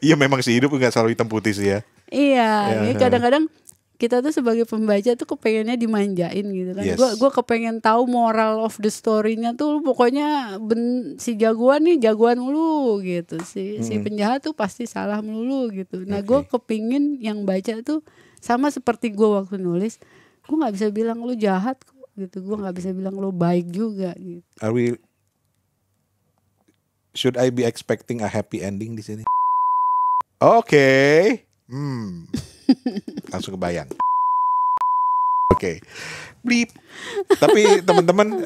Iya memang sih hidup nggak selalu hitam putih sih ya. Iya, ya, kadang-kadang kita tuh sebagai pembaca tuh kepengennya dimanjain gitu kan. Yes. Gue kepengen tahu moral of the story-nya tuh pokoknya si jagoan nih jagoan mulu gitu. Si penjahat tuh pasti salah melulu gitu. Nah gue kepingin yang baca tuh sama seperti gue waktu nulis. Gue nggak bisa bilang lu jahat kok gitu. Gue nggak bisa bilang lu baik juga gitu. Should I be expecting a happy ending di sini? Oke. Langsung kebayang. Oke. Blip. Tapi teman-teman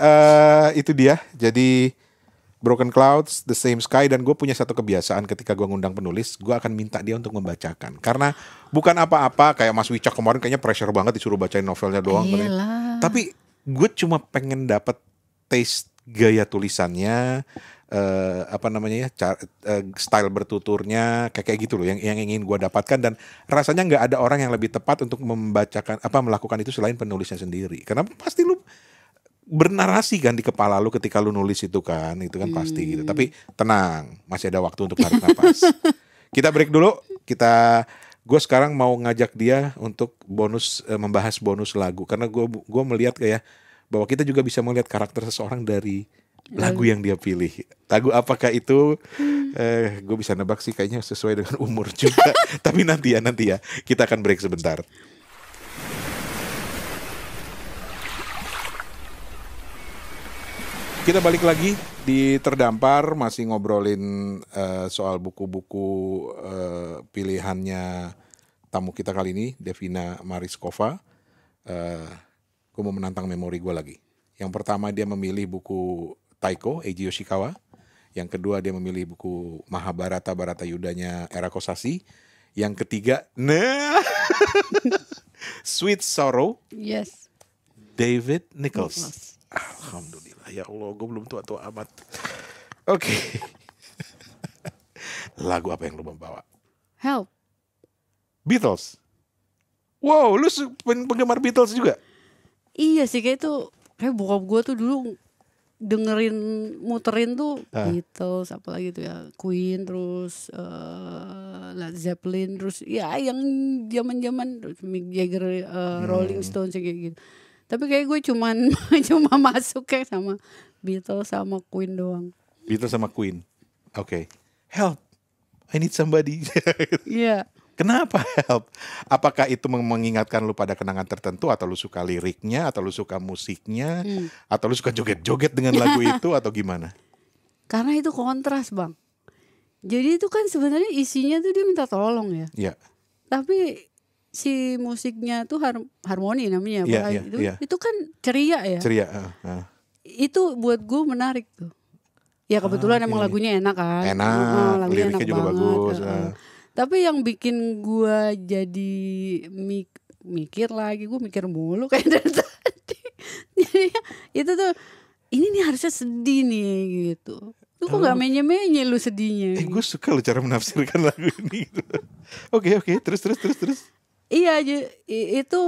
itu dia. Jadi Broken Clouds, The Same Sky, dan gue punya satu kebiasaan ketika gue ngundang penulis, gue akan minta dia untuk membacakan. Karena bukan apa-apa kayak Mas Wicak kemarin kayaknya pressure banget disuruh bacain novelnya doang. Tapi gue cuma pengen dapat taste gaya tulisannya, style bertuturnya kayak gitu loh yang ingin gue dapatkan, dan rasanya nggak ada orang yang lebih tepat untuk melakukan itu selain penulisnya sendiri, karena pasti lu bernarasi kan di kepala lu ketika lu nulis itu kan pasti gitu. Tapi tenang, masih ada waktu untuk tarik nafas. Kita break dulu. Gue sekarang mau ngajak dia untuk membahas bonus lagu, karena gue melihat kayak bahwa kita juga bisa melihat karakter seseorang dari lagu yang dia pilih. Lagu apakah itu? Gue bisa nebak sih kayaknya sesuai dengan umur juga. Tapi nanti ya. Kita akan break sebentar. Kita balik lagi di Terdampar, masih ngobrolin soal buku-buku pilihannya tamu kita kali ini, Devina Mariskova. Gue mau menantang memori gue lagi. Yang pertama dia memilih buku Taiko, Eiji Yoshikawa. Yang kedua dia memilih buku Mahabharata Bharatayuddhanya Era Kosasi. Yang ketiga, Sweet Sorrow, Yes. David Nichols. Alhamdulillah, ya Allah, gue belum tua-tua amat. Oke. Lagu apa yang lu membawa? Help. Beatles. Wow, lu penggemar Beatles juga? Iya sih, kayak bokap gue tuh dulu muterin tuh Beatles, apalagi tuh ya Queen, terus Led Zeppelin, terus ya yang zaman-zaman Mick Jagger, Rolling Stones kayak gitu. Tapi kayak gue cuma masuk kayak sama Beatles sama Queen doang. Beatles sama Queen. Oke. Help. I need somebody. Iya. Kenapa Help? Apakah itu mengingatkan lu pada kenangan tertentu, atau lu suka liriknya, atau lu suka musiknya, atau lu suka joget-joget dengan lagu itu, atau gimana? Karena itu kontras, Bang. Jadi itu kan sebenarnya isinya tuh dia minta tolong ya. Iya. Tapi si musiknya tuh harmoni namanya. Iya. Itu kan ceria ya. Ceria. Itu buat gue menarik tuh. Ya kebetulan emang lagunya enak kan. Enak, lagunya liriknya enak juga banget. bagus. Tapi yang bikin gue jadi mikir mulu kayak dari tadi. Jadi itu tuh, ini nih harusnya sedih nih gitu. Lu kok gak menye-menye lu sedihnya. Gue suka lu cara menafsirkan lagu ini. Oke, terus. Iya, itu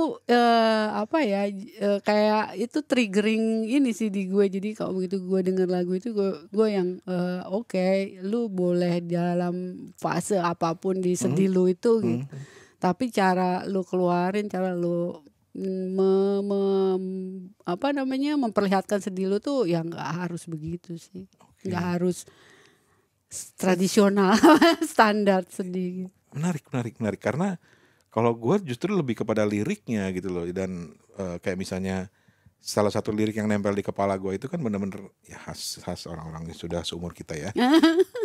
kayak itu triggering ini sih di gue. Jadi kalau begitu gue denger lagu itu gue yang oke, lu boleh dalam fase apapun di sedih lu itu gitu. Tapi cara lu keluarin, cara lu memperlihatkan sedih lu tuh ya nggak harus begitu sih. Nggak harus tradisional standar sedih gitu. Menarik karena kalau gue justru lebih kepada liriknya gitu loh. Dan kayak misalnya salah satu lirik yang nempel di kepala gue itu kan bener-bener ya khas orang-orang yang sudah seumur kita ya.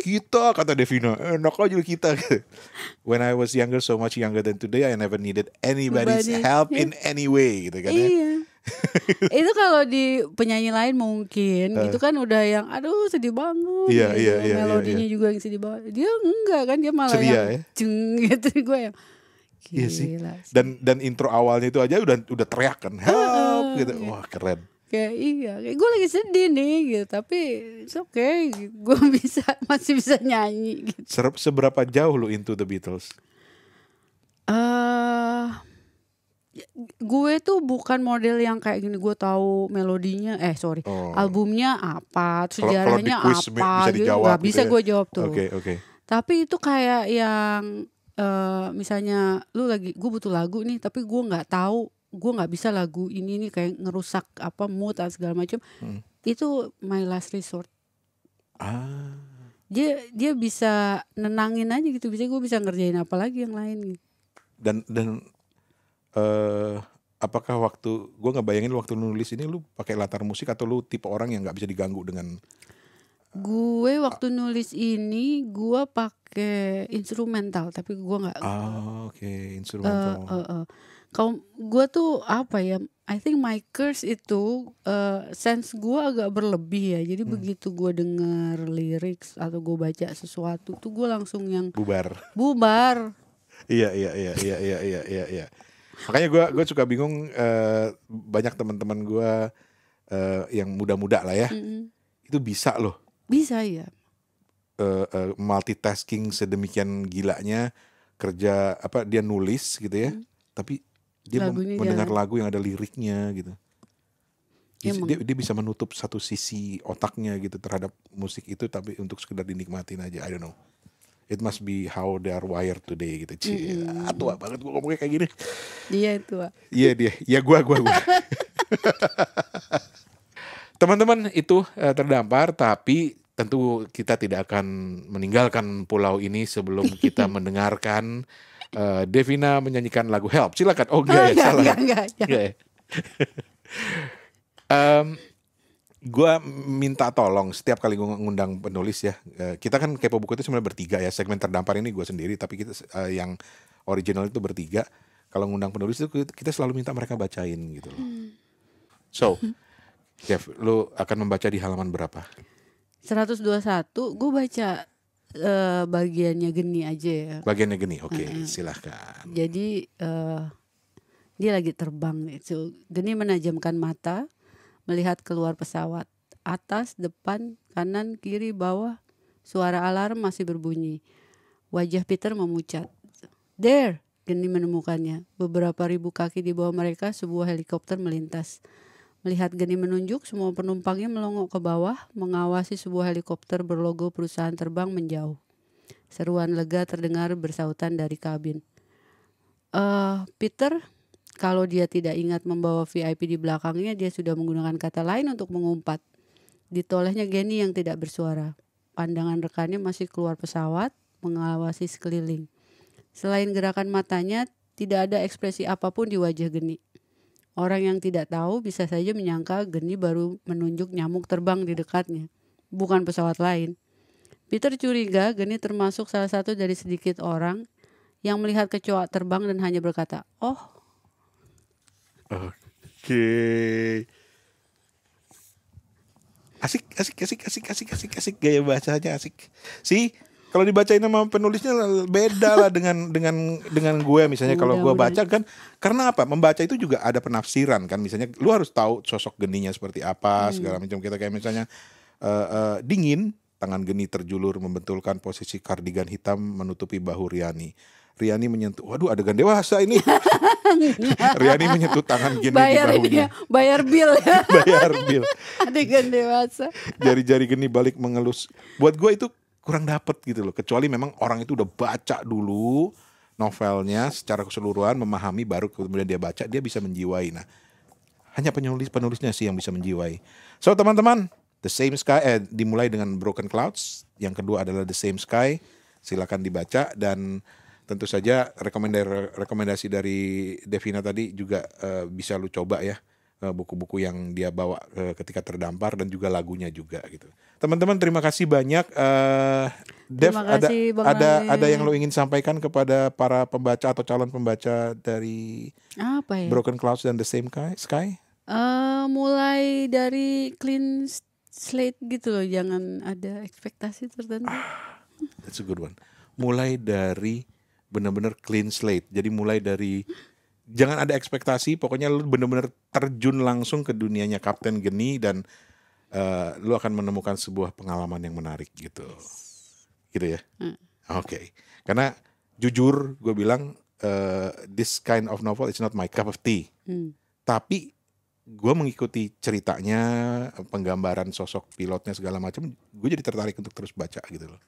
Kita, kata Devina, enak aja kita. When I was younger, so much younger than today, I never needed anybody's help in any way gitu kan ya. Iya. Itu kalau di penyanyi lain mungkin itu kan udah yang aduh sedih banget. Iya, melodinya juga yang sedih banget. Dia enggak kan, dia malah ceria, yang ceng gitu. Gue yang gila. Iya sih. Dan intro awalnya itu aja udah teriak kan, help gitu. Wah, keren. Kayak gue lagi sedih nih gitu, tapi it's okay, gue masih bisa nyanyi gitu. Seberapa jauh lu into the Beatles? Gue tuh bukan model yang kayak gini, gue tahu melodinya, albumnya apa, sejarahnya apa, bisa gitu. dijawab Gak gitu bisa ya? gue jawab tuh. Oke. Tapi itu kayak yang misalnya gue butuh lagu nih, tapi gue nggak tahu, gue nggak bisa lagu ini nih kayak ngerusak apa mood atau segala macam. Itu my last resort. Dia bisa nenangin aja gitu, gue bisa ngerjain apa lagi yang lain gitu. Dan apakah gue ngebayangin waktu nulis ini lu pakai latar musik, atau lu tipe orang yang nggak bisa diganggu dengan? Gue waktu nulis ini gue pakai instrumental, tapi gue nggak. Oke, instrumental. Kalau gue tuh apa ya? I think my curse itu sense gue agak berlebih ya. Jadi begitu gue dengar lyrics atau gue baca sesuatu tuh gue langsung yang bubar. Iya. Makanya gue suka bingung, banyak teman-teman gue yang muda-muda lah ya, itu bisa loh. Bisa ya. Multitasking sedemikian gilanya, kerja dia nulis gitu ya, tapi dia mendengar lagu yang ada liriknya gitu. Dia bisa menutup satu sisi otaknya gitu terhadap musik itu, tapi untuk sekedar dinikmatin aja. I don't know. It must be how they are wired today gitu. Tua banget gue ngomongnya kayak gini. Dia tua. Iya dia. Ya gue. Teman-teman, itu Terdampar, tapi tentu kita tidak akan meninggalkan pulau ini sebelum kita mendengarkan Devina menyanyikan lagu Help. Silakan. Oh enggak ya, salah. Enggak. Gua minta tolong setiap kali gue ngundang penulis ya. Kita kan Kepo Buku itu sebenarnya bertiga ya. Segmen terdampar ini gue sendiri, tapi kita yang original itu bertiga. Kalau ngundang penulis itu kita selalu minta mereka bacain gitu loh. So, Jeff, lu akan membaca di halaman berapa? 121, gue baca bagiannya Geni aja ya. Bagiannya Geni, oke, silahkan. Jadi dia lagi terbang nih. So, Geni menajamkan mata, melihat keluar pesawat. Atas, depan, kanan, kiri, bawah. Suara alarm masih berbunyi. Wajah Peter memucat. There, Geni menemukannya. Beberapa ribu kaki di bawah mereka sebuah helikopter melintas. Melihat Geni menunjuk, semua penumpangnya melongok ke bawah, mengawasi sebuah helikopter berlogo perusahaan terbang menjauh. Seruan lega terdengar bersautan dari kabin. Peter, kalau dia tidak ingat membawa VIP di belakangnya, dia sudah menggunakan kata lain untuk mengumpat. Ditolehnya Geni yang tidak bersuara. Pandangan rekannya masih keluar pesawat, mengawasi sekeliling. Selain gerakan matanya, tidak ada ekspresi apapun di wajah Geni. Orang yang tidak tahu bisa saja menyangka Geni baru menunjuk nyamuk terbang di dekatnya, bukan pesawat lain. Peter curiga Geni termasuk salah satu dari sedikit orang yang melihat kecoa terbang dan hanya berkata, "Oh." Oke. Asik gaya bacanya asik. Sih, kalau dibacain sama penulisnya beda lah dengan gue misalnya. Kalau gue baca kan, karena apa? Membaca itu juga ada penafsiran kan. Misalnya lu harus tahu sosok Geninya seperti apa, segala macam. Kita kayak misalnya dingin, tangan Geni terjulur membentulkan posisi kardigan hitam menutupi bahu Riani. Riani menyentuh, waduh adegan dewasa ini. Riani menyentuh tangan Geni di bahunya. Bayar bil ya. Bayar bil. Adegan dewasa. Jari-jari Geni balik mengelus. Buat gue itu kurang dapet gitu loh. Kecuali memang orang itu udah baca dulu novelnya secara keseluruhan, memahami, baru kemudian dia baca, dia bisa menjiwai. Nah, hanya penulisnya sih yang bisa menjiwai. So teman-teman, The Same Sky dimulai dengan Broken Clouds. Yang kedua adalah The Same Sky. Silakan dibaca, dan tentu saja rekomendasi dari Devina tadi juga bisa lu coba ya. Buku-buku yang dia bawa ketika terdampar, dan juga lagunya juga gitu. Teman-teman, terima kasih banyak. Dev, ada yang lo ingin sampaikan kepada para pembaca atau calon pembaca dari apa ya? Broken Clouds dan The Same Sky? Mulai dari clean slate gitu loh, jangan ada ekspektasi tertentu. That's a good one. Mulai dari benar-benar clean slate. Jadi mulai dari jangan ada ekspektasi, pokoknya lu benar-benar terjun langsung ke dunianya Kapten Geni, dan lu akan menemukan sebuah pengalaman yang menarik gitu. Gitu ya. Oke. Karena jujur gue bilang this kind of novel is not my cup of tea. Tapi gue mengikuti ceritanya, penggambaran sosok pilotnya segala macam, gue jadi tertarik untuk terus baca gitu loh.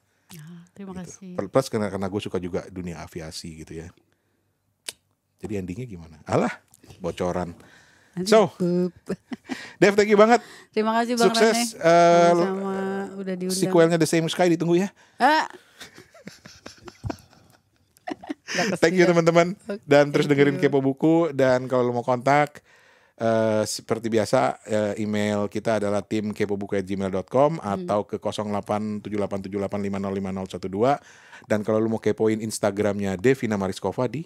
Terima gitu. kasih. Plus karena gue suka juga dunia aviasi gitu ya. Jadi endingnya gimana? Alah, bocoran. So, Dev, thank you banget. Terima kasih Bang Sukses. Sama udah diundang. Sequelnya The Same Sky ditunggu ya. Thank you teman-teman. Dan terus dengerin Kepo Buku. Dan kalau lo mau kontak, seperti biasa, email kita adalah timkepobuku@gmail.com atau ke 087878505012. Dan kalau lo mau kepoin Instagramnya Devina Mariskova di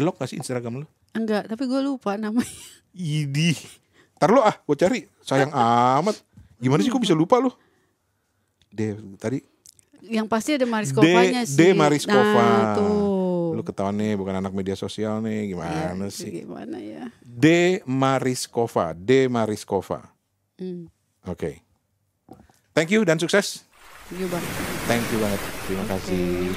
lock gak sih Instagram lo? Enggak, tapi gue lupa namanya. Idih. Ntar lo gue cari. Sayang amat. Gimana sih kok bisa lupa lo? Tadi yang pasti ada Mariskovanya sih. D Mariskova. Nah, tuh. Lu ketahuan nih bukan anak media sosial nih. Gimana sih? Gimana ya? D Mariskova. Oke. Thank you dan sukses. Thank you banget. Thank you banget. Terima kasih.